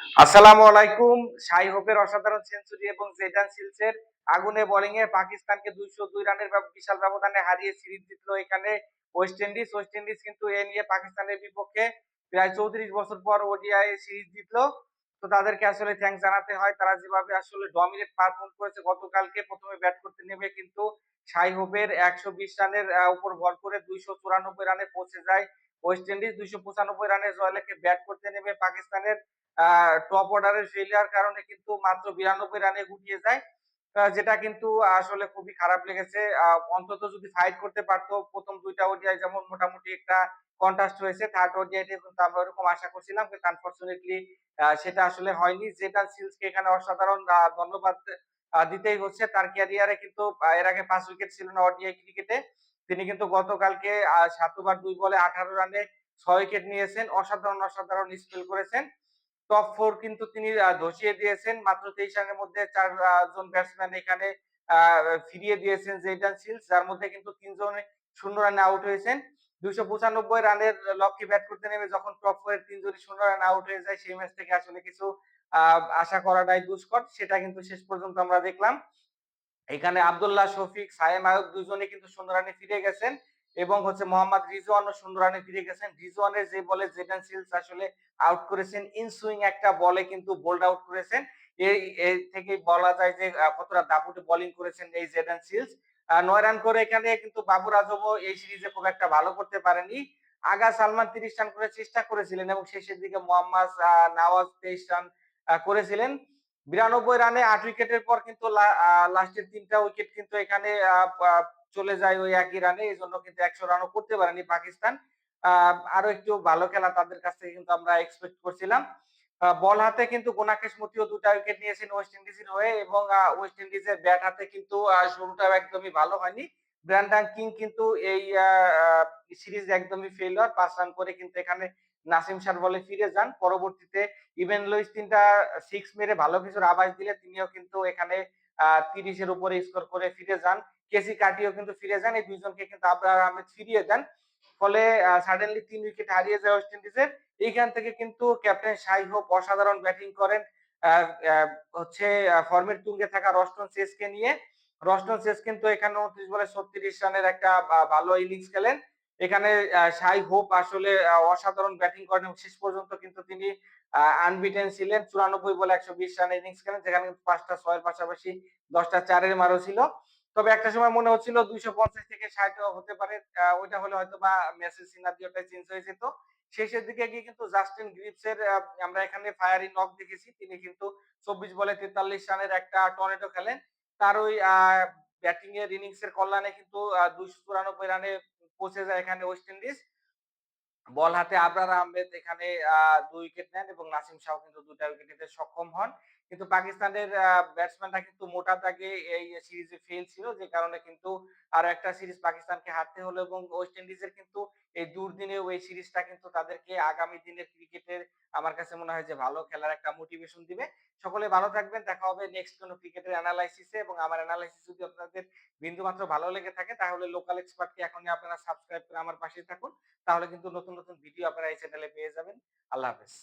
আসসালামু আলাইকুম। শাই হোপের অসাধারণ সেঞ্চুরি এবং জেডান সিলসের আগুনে বোলিং এ পাকিস্তানকে ২০২ রানের বিশাল ব্যবধানে হারিয়ে সিরিজ জিতল এখানে ওয়েস্ট ইন্ডিজ। ওয়েস্ট ইন্ডিজ কিন্তু এ নিয়ে পাকিস্তানের বিপক্ষে প্রায় ৩৪ বছর পর ওডিআই সিরিজ জিতল। তো তাদেরকে আসলে থ্যাংকস জানাতে হয়। তারা যেভাবে আসলে ডমিনেট পারফর্ম করেছে গতকালকে, প্রথমে ব্যাট করতে নেমে কিন্তু শাই হোপের ১২০ রানের উপর ভর করে ২৯৪ রানে পৌঁছে যায় ওয়েস্ট ইন্ডিজ। ২৯৫ রানের জয়লাকে ব্যাট করতে নেমে পাকিস্তানের টপ অর্ডারের ফেলিয়ার কারণে কিন্তু মাত্র ৯২ রানে গুটিয়ে যায়। যেটা কিন্তু আসলে খুবই খারাপ লেগেছে। অন্তত যদি ফাইট করতে পারতো, ১ম ২ টা ওডিআই যেমন মোটামুটি একটা কন্ট্রাস্ট হয়েছে, 3rd ওডিআইতে কিন্তু আমরা ওরকম আশা করছিলাম। কিন্তু আনফরচুনেটলি সেটা আসলে হয়নি। জেডান সিলসকে এখানে অসাধারণ ধন্যবাদ দিতেই হচ্ছে। তার ক্যারিয়ারে কিন্তু এর আগে ৫ উইকেট ছিল না ওডিআই ক্রিকেটে। তিনি কিন্তু গতকালকে ৭ ওভার ২ বলে ১৮ রানে ৬ উইকেট নিয়েছেন। অসাধারণ স্পেল করেছেন। টপ 4 কিন্তু তিনি ধসিয়ে দিয়েছেন। মাত্র ২৩ রানের মধ্যে ৪ জন ব্যাটসম্যান এখানে আ ফিরিয়ে দিয়েছেন জেডান সিলস, যার মধ্যে কিন্তু ৩ জনে ০ রানে আউট হয়েছেন। ২৯৫ রানের লক্ষ্যে ব্যাট করতে নেমে যখন টপ 4 এর ৩ জনই ০ রানে আউট হয়ে যায়, সেই ম্যাচ থেকে আসলে কিছু আ আশা করাটাই দুষ্কর। সেটা কিন্তু শেষ পর্যন্ত আমরা দেখলাম। এখানে আব্দুল্লাহ শফিক, সায়েম আয়ুব দুজনে কিন্তু ০ রানে ফিরে গেছেন এবং হচ্ছে মোহাম্মদ রিজওয়ানও ০ রানে ফিরে গেছেন। রিজওয়ানের যে বলে জেডান সিলস আসলে আউট করেছেন, ইন সুইং একটা বলে কিন্তু বোল্ড আউট করেছেন। এই থেকেই বলা যায় যে কতটা দাপুটে বোলিং করেছেন এই জেডান সিলস। ৯ রান করে এখানে কিন্তু বাবর আজমও এই সিরিজে খুব একটা ভালো করতে পারেনি। আগা সালমান ৩০ রান করে চেষ্টা করেছিলেন এবং শেষের দিকে মোহাম্মদ নওয়াজ ২৩ রান করেছিলেন। ৯২ রানে ৮ উইকেটের পর কিন্তু লাস্টের ৩ টা উইকেট কিন্তু এখানে আ পা চলে যায় ওই একই রানে। এজন্য কিন্তু ১০০ রানও করতে পারেনি পাকিস্তান। আ আরো একটু ভালো খেলা তাদের কাছ থেকে কিন্তু আমরা এক্সপেক্ট করছিলাম। বল হাতে কিন্তু গোনাকেশ মতিও ২ টা উইকেট নিয়েছেন ওয়েস্ট ইন্ডিজের হয়ে এবং ওয়েস্ট ইন্ডিজের ব্যাট হাতে কিন্তু শুরুটাও একদমই ভালো হয়নি। ব্র্যান্ডন কিং কিন্তু এই আ আ সিরিজ একদমই ফেইলিউর। ৫ রান করে কিন্তু এখানে নাসিম শাহর বলে ফিরে যান। পরবর্তীতে ইভেন লুইস ৩ টা 6 মেরে ভালো কিছুর আভাস দিলে তিনিও কিন্তু এখানে ৩০ এর উপরে স্কোর করে ফিরে যান। কেসি কার্টিও কিন্তু ফিরে যান। এই ২ জনকে কিন্তু আবরার আহমেদ ফিরিয়ে দেন। ফলে সাডেনলি ৩ উইকেট হারিয়ে যায় ওয়েস্ট ইন্ডিজের। এইখান থেকে কিন্তু ক্যাপ্টেন শাই হোপ অসাধারণ ব্যাটিং করেন। আ আ হচ্ছে ফর্মের তুঙ্গে থাকা রস্টন চেজকে নিয়ে। রস্টন চেজ কিন্তু এখানে ২৯ বলে ৩৬ রানের একটা ভালো ইনিংস খেলেন। এখানে শাই হোপ আসলে অসাধারণ ব্যাটিং করেন এবং শেষ পর্যন্ত কিন্তু তিনি আনবিটেন ছিলেন। ৯৪ বলে ১২০ রানের ইনিংস খেলেন, যেখানে ৫ টা ৬ এর পাশাপাশি ১০ টা ৪ এর মারও ছিল। তবে একটা সময় মনে হচ্ছিল ২৫০ থেকে ৬০ ও হতে পারে। ওইটা হলে হয়তোবা ম্যাচের সিনারিওটা চেঞ্জ হয়ে যেত। শেষের দিকে গিয়ে কিন্তু জাস্টিন গ্রিভসের আমরা এখানে ফায়ারি নক দেখেছি। তিনি কিন্তু ২৪ বলে ৪৩ রানের একটা টর্নেডো খেলেন। তার ওই ব্যাটিং এর ইনিংসের কল্যাণে কিন্তু ২৯৪ রানে পৌঁছে যায় এখানে ওয়েস্ট ইন্ডিজ। বল হাতে আবরার আহমেদ এখানে ২ উইকেট নেন এবং নাসিম শাহ কিন্তু ২ টা উইকেট নিতে সক্ষম হন। কিন্তু পাকিস্তানের ব্যাটসম্যানরা কিন্তু মোটা দাগে এই সিরিজে ফেইল ছিল, যে কারণে কিন্তু আরো একটা সিরিজ পাকিস্তানকে হারতে হলো এবং ওয়েস্ট ইন্ডিজের কিন্তু এই দুর্দিনেও এই সিরিজটা কিন্তু তাদেরকে আগামী দিনের ক্রিকেটের আমার কাছে মনে হয় যে ভালো খেলার একটা মোটিভেশন দিবে। সকলে ভালো থাকবেন। দেখা হবে নেক্সট কোনো ক্রিকেটের এনালাইসিসে এবং আমার এনালাইসিস যদি আপনাদের বিন্দুমাত্র ভালো লেগে থাকে তাহলে লোকাল এক্সপার্টকে এখনই আপনারা সাবস্ক্রাইব করে আমার পাশেই থাকুন। তাহলে কিন্তু নতুন ভিডিও আপনারা এই চ্যানেলে পেয়ে যাবেন। আল্লাহ হাফেজ।